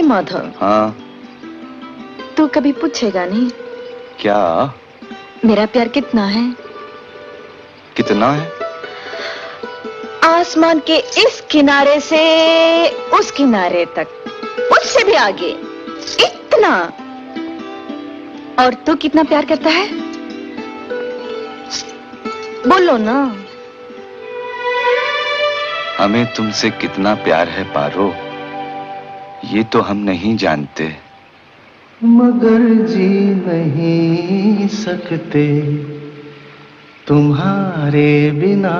माधव। हाँ। तू कभी पूछेगा नहीं क्या? मेरा प्यार कितना है? कितना है? आसमान के इस किनारे से उस किनारे तक, उससे भी आगे, इतना। और तू कितना प्यार करता है? बोलो ना। हमें तुमसे कितना प्यार है पारो, ये तो हम नहीं जानते। मगर जी नहीं सकते तुम्हारे बिना।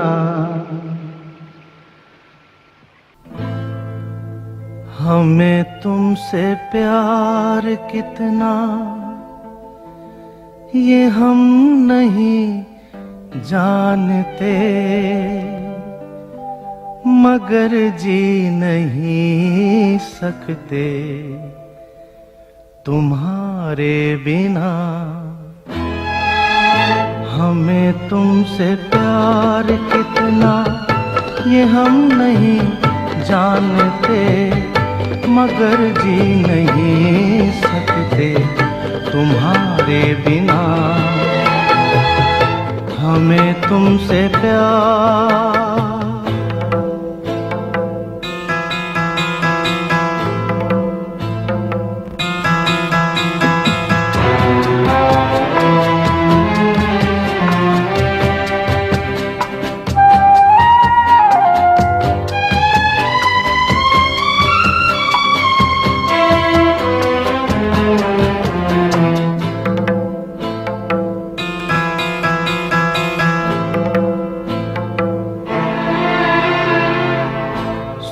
हमें तुमसे प्यार कितना ये हम नहीं जानते, मगर जी नहीं सकते तुम्हारे बिना। हमें तुमसे प्यार कितना ये हम नहीं जानते, मगर जी नहीं सकते तुम्हारे बिना। हमें तुमसे प्यार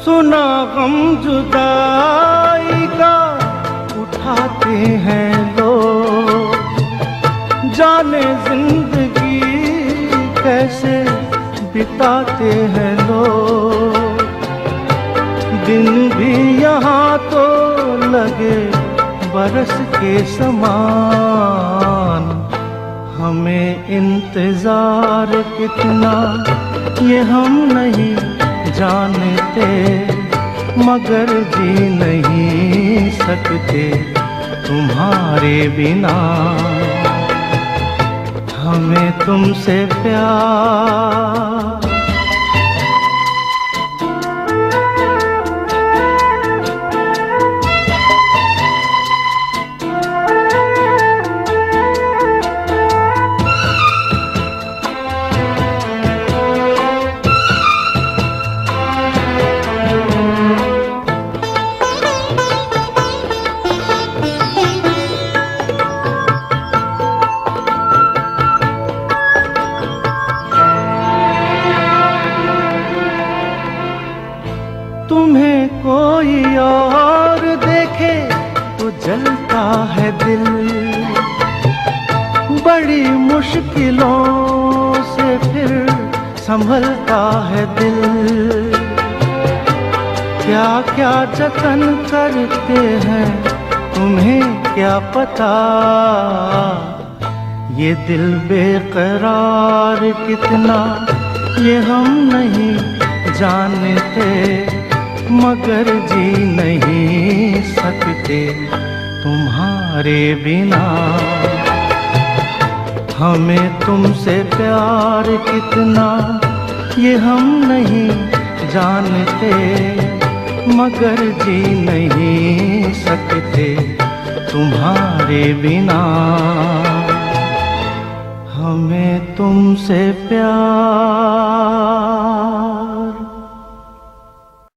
सुना गम जुदाई का उठाते हैं लोग, जाने जिंदगी कैसे बिताते हैं लोग। दिन भी यहाँ तो लगे बरस के समान, हमें इंतजार कितना ये हम नहीं जानते, मगर जी नहीं सकते तुम्हारे बिना। हमें तुमसे प्यार तुम्हें कोई और देखे तो जलता है दिल, बड़ी मुश्किलों से फिर संभलता है दिल। क्या क्या जतन करते हैं तुम्हें क्या पता, ये दिल बेकरार कितना ये हम नहीं जानते, मगर जी नहीं सकते तुम्हारे बिना। हमें तुमसे प्यार कितना ये हम नहीं जानते, मगर जी नहीं सकते तुम्हारे बिना। हमें तुमसे प्यार